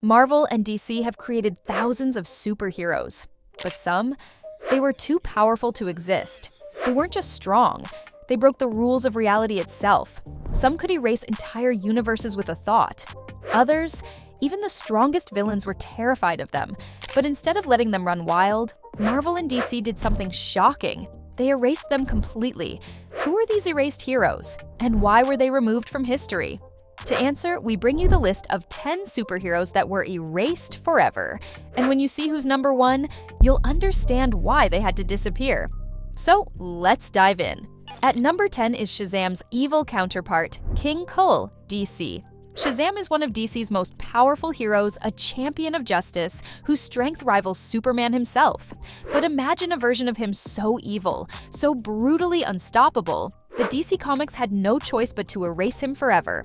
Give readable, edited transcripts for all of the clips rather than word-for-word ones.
Marvel and DC have created thousands of superheroes, but some, they were too powerful to exist. They weren't just strong, they broke the rules of reality itself. Some could erase entire universes with a thought. Others, even the strongest villains, were terrified of them. But instead of letting them run wild, Marvel and DC did something shocking. They erased them completely. Who are these erased heroes? And why were they removed from history? To answer, we bring you the list of 10 superheroes that were erased forever. And when you see who's number 1, you'll understand why they had to disappear. So let's dive in. At number 10 is Shazam's evil counterpart, King Kull DC. Shazam is one of DC's most powerful heroes, a champion of justice, whose strength rivals Superman himself. But imagine a version of him so evil, so brutally unstoppable, that DC Comics had no choice but to erase him forever.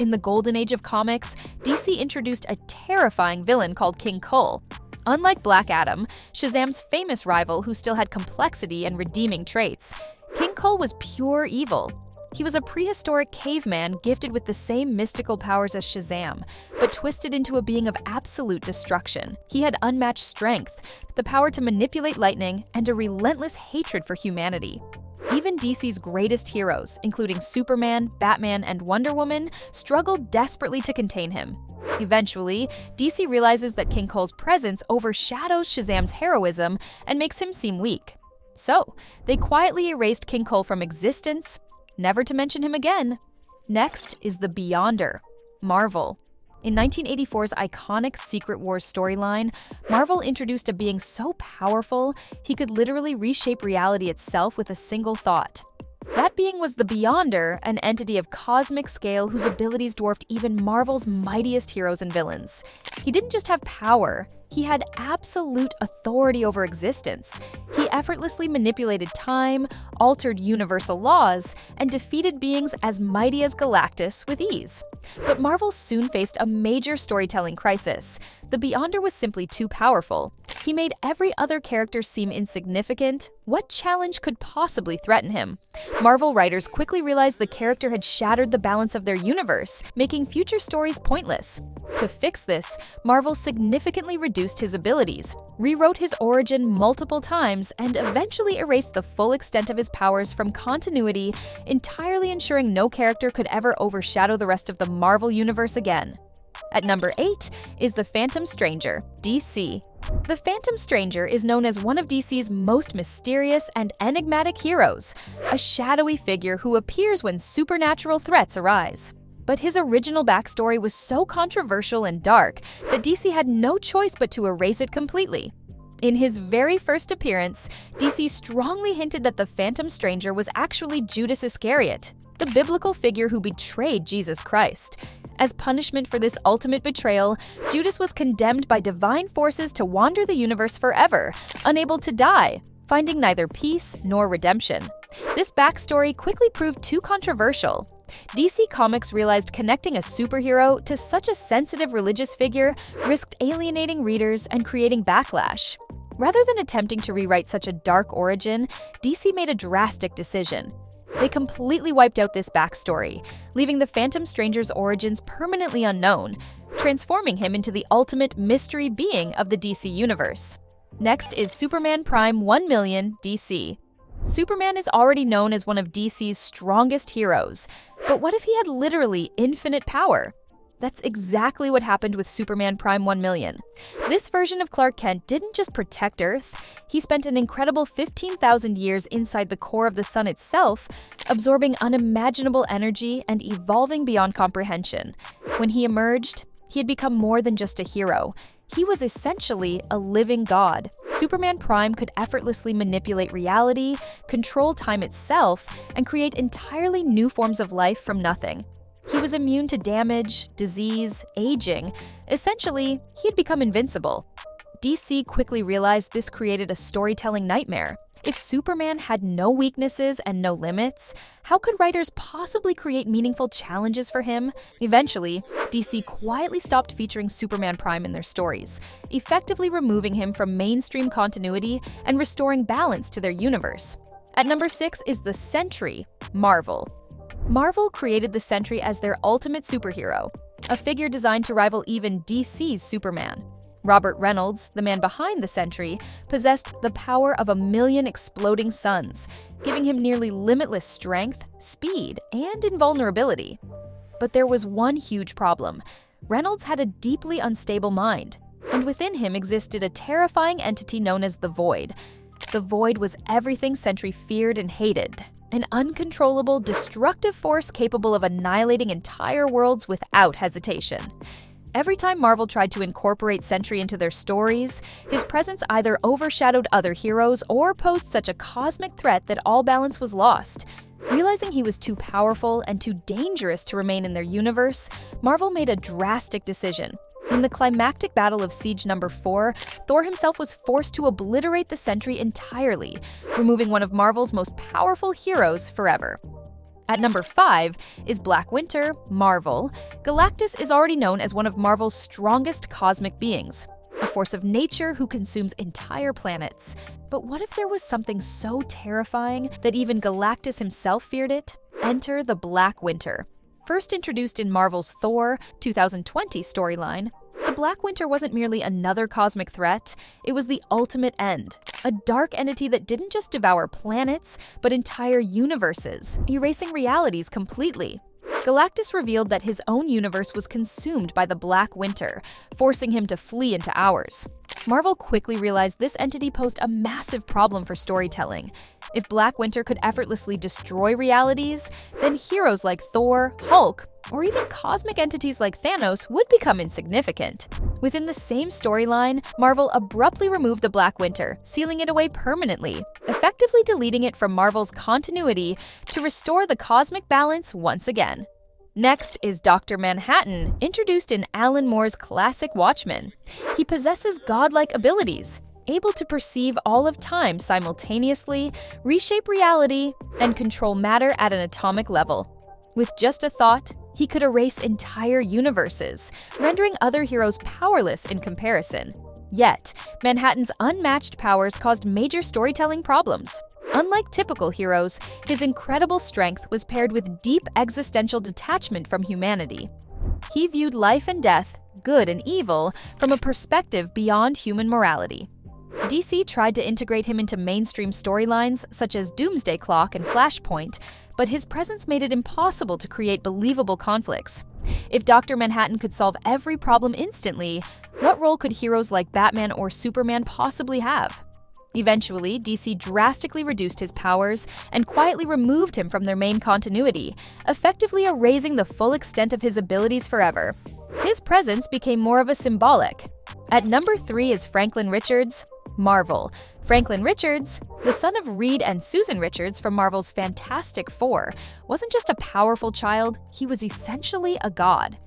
In the golden age of comics, DC introduced a terrifying villain called King Kull. Unlike Black Adam, Shazam's famous rival who still had complexity and redeeming traits, King Kull was pure evil. He was a prehistoric caveman gifted with the same mystical powers as Shazam, but twisted into a being of absolute destruction. He had unmatched strength, the power to manipulate lightning, and a relentless hatred for humanity. Even DC's greatest heroes, including Superman, Batman, and Wonder Woman, struggled desperately to contain him. Eventually, DC realizes that King Kull's presence overshadows Shazam's heroism and makes him seem weak. So, they quietly erased King Kull from existence, never to mention him again. Next is the Beyonder, Marvel. In 1984's iconic Secret Wars storyline, Marvel introduced a being so powerful he could literally reshape reality itself with a single thought. That being was the Beyonder, an entity of cosmic scale whose abilities dwarfed even Marvel's mightiest heroes and villains. He didn't just have power, he had absolute authority over existence. He effortlessly manipulated time, altered universal laws, and defeated beings as mighty as Galactus with ease. But Marvel soon faced a major storytelling crisis. The Beyonder was simply too powerful. He made every other character seem insignificant. What challenge could possibly threaten him? Marvel writers quickly realized the character had shattered the balance of their universe, making future stories pointless. To fix this, Marvel significantly reduced his abilities, rewrote his origin multiple times, and eventually erased the full extent of his powers from continuity, entirely ensuring no character could ever overshadow the rest of the Marvel universe again. At number 8 is the Phantom Stranger, DC. The Phantom Stranger is known as one of DC's most mysterious and enigmatic heroes, a shadowy figure who appears when supernatural threats arise. But his original backstory was so controversial and dark that DC had no choice but to erase it completely. In his very first appearance, DC strongly hinted that the Phantom Stranger was actually Judas Iscariot, the biblical figure who betrayed Jesus Christ. As punishment for this ultimate betrayal, Judas was condemned by divine forces to wander the universe forever, unable to die, finding neither peace nor redemption. This backstory quickly proved too controversial. DC Comics realized connecting a superhero to such a sensitive religious figure risked alienating readers and creating backlash. Rather than attempting to rewrite such a dark origin, DC made a drastic decision. They completely wiped out this backstory, leaving the Phantom Stranger's origins permanently unknown, transforming him into the ultimate mystery being of the DC universe. Next is Superman Prime 1,000,000 DC. Superman is already known as one of DC's strongest heroes, but what if he had literally infinite power? That's exactly what happened with Superman Prime 1,000,000. This version of Clark Kent didn't just protect Earth, he spent an incredible 15,000 years inside the core of the sun itself, absorbing unimaginable energy and evolving beyond comprehension. When he emerged, he had become more than just a hero. He was essentially a living god. Superman Prime could effortlessly manipulate reality, control time itself, and create entirely new forms of life from nothing. He was immune to damage, disease, aging. Essentially, he had become invincible. DC quickly realized this created a storytelling nightmare. If Superman had no weaknesses and no limits, how could writers possibly create meaningful challenges for him? Eventually, DC quietly stopped featuring Superman Prime in their stories, effectively removing him from mainstream continuity and restoring balance to their universe. At number 6 is the Sentry, Marvel. Marvel created the Sentry as their ultimate superhero. a figure designed to rival even DC's Superman. Robert Reynolds, the man behind the Sentry, possessed the power of 1,000,000 exploding suns, giving him nearly limitless strength, speed, and invulnerability. But there was one huge problem. Reynolds had a deeply unstable mind, and within him existed a terrifying entity known as the Void. The Void was everything Sentry feared and hated, an uncontrollable, destructive force capable of annihilating entire worlds without hesitation. Every time Marvel tried to incorporate Sentry into their stories, his presence either overshadowed other heroes or posed such a cosmic threat that all balance was lost. Realizing he was too powerful and too dangerous to remain in their universe, Marvel made a drastic decision. In the climactic battle of Siege No. 4, Thor himself was forced to obliterate the Sentry entirely, removing one of Marvel's most powerful heroes forever. At number 5 is Black Winter, Marvel. Galactus is already known as one of Marvel's strongest cosmic beings, a force of nature who consumes entire planets. But what if there was something so terrifying that even Galactus himself feared it? Enter the Black Winter. First introduced in Marvel's Thor 2020 storyline, the Black Winter wasn't merely another cosmic threat, it was the ultimate end. A dark entity that didn't just devour planets, but entire universes, erasing realities completely. Galactus revealed that his own universe was consumed by the Black Winter, forcing him to flee into ours. Marvel quickly realized this entity posed a massive problem for storytelling. If Black Winter could effortlessly destroy realities, then heroes like Thor, Hulk, or even cosmic entities like Thanos would become insignificant. Within the same storyline, Marvel abruptly removed the Black Winter, sealing it away permanently, effectively deleting it from Marvel's continuity to restore the cosmic balance once again. Next is Dr. Manhattan, introduced in Alan Moore's classic Watchmen. He possesses godlike abilities, able to perceive all of time simultaneously, reshape reality, and control matter at an atomic level. With just a thought, he could erase entire universes, rendering other heroes powerless in comparison. Yet, Manhattan's unmatched powers caused major storytelling problems. Unlike typical heroes, his incredible strength was paired with deep existential detachment from humanity. He viewed life and death, good and evil, from a perspective beyond human morality. DC tried to integrate him into mainstream storylines such as Doomsday Clock and Flashpoint, but his presence made it impossible to create believable conflicts. If Dr. Manhattan could solve every problem instantly, what role could heroes like Batman or Superman possibly have? Eventually, DC drastically reduced his powers and quietly removed him from their main continuity, effectively erasing the full extent of his abilities forever. His presence became more of a symbolic. At number 3 is Franklin Richards, Marvel. Franklin Richards, the son of Reed and Susan Richards from Marvel's Fantastic Four, wasn't just a powerful child, he was essentially a god.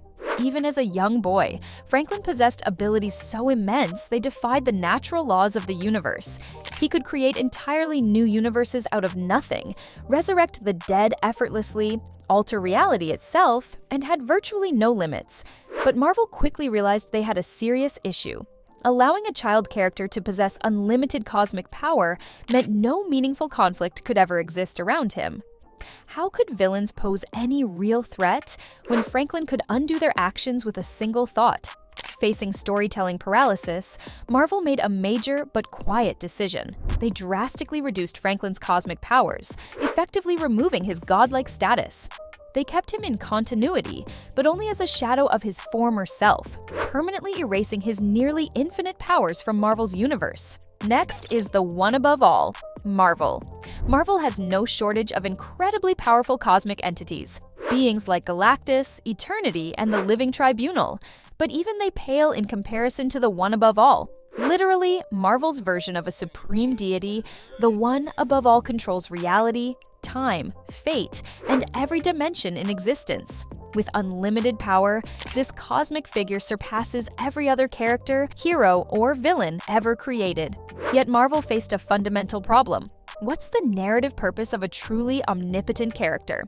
Even as a young boy, Franklin possessed abilities so immense they defied the natural laws of the universe. He could create entirely new universes out of nothing, resurrect the dead effortlessly, alter reality itself, and had virtually no limits. But Marvel quickly realized they had a serious issue. Allowing a child character to possess unlimited cosmic power meant no meaningful conflict could ever exist around him. How could villains pose any real threat when Franklin could undo their actions with a single thought? Facing storytelling paralysis, Marvel made a major but quiet decision. They drastically reduced Franklin's cosmic powers, effectively removing his godlike status. They kept him in continuity, but only as a shadow of his former self, permanently erasing his nearly infinite powers from Marvel's universe. Next is the one above all, Marvel. Marvel has no shortage of incredibly powerful cosmic entities, beings like Galactus, Eternity, and the Living Tribunal, but even they pale in comparison to the one above all. Literally, Marvel's version of a supreme deity, the one above all controls reality, time, fate, and every dimension in existence. With unlimited power, this cosmic figure surpasses every other character, hero, or villain ever created. Yet Marvel faced a fundamental problem. What's the narrative purpose of a truly omnipotent character?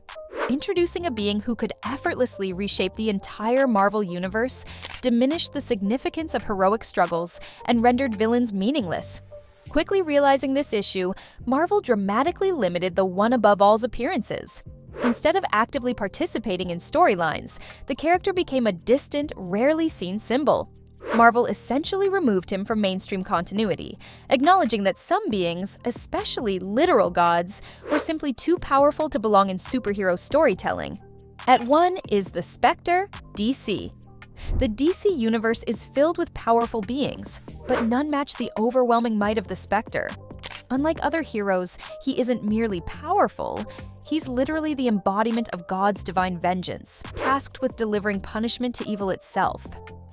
Introducing a being who could effortlessly reshape the entire Marvel universe diminished the significance of heroic struggles and rendered villains meaningless. Quickly realizing this issue, Marvel dramatically limited the one above all's appearances. Instead of actively participating in storylines, the character became a distant, rarely seen symbol. Marvel essentially removed him from mainstream continuity, acknowledging that some beings, especially literal gods, were simply too powerful to belong in superhero storytelling. At 1 is the Spectre DC. The DC universe is filled with powerful beings, but none match the overwhelming might of the Spectre. Unlike other heroes, he isn't merely powerful, he's literally the embodiment of God's divine vengeance, tasked with delivering punishment to evil itself.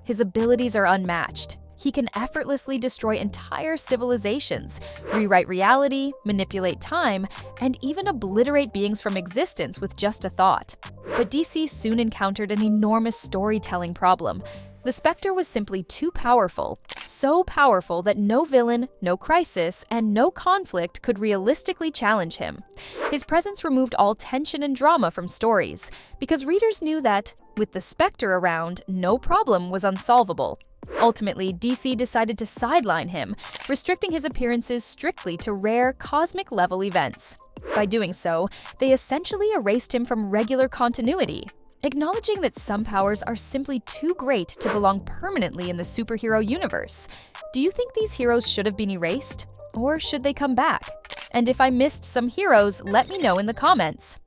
His abilities are unmatched. He can effortlessly destroy entire civilizations, rewrite reality, manipulate time, and even obliterate beings from existence with just a thought. But DC soon encountered an enormous storytelling problem. The Spectre was simply too powerful, so powerful that no villain, no crisis, and no conflict could realistically challenge him. His presence removed all tension and drama from stories, because readers knew that, with the Spectre around, no problem was unsolvable. Ultimately, DC decided to sideline him, restricting his appearances strictly to rare, cosmic-level events. By doing so, they essentially erased him from regular continuity, acknowledging that some powers are simply too great to belong permanently in the superhero universe. Do you think these heroes should have been erased? Or should they come back? And if I missed some heroes, let me know in the comments.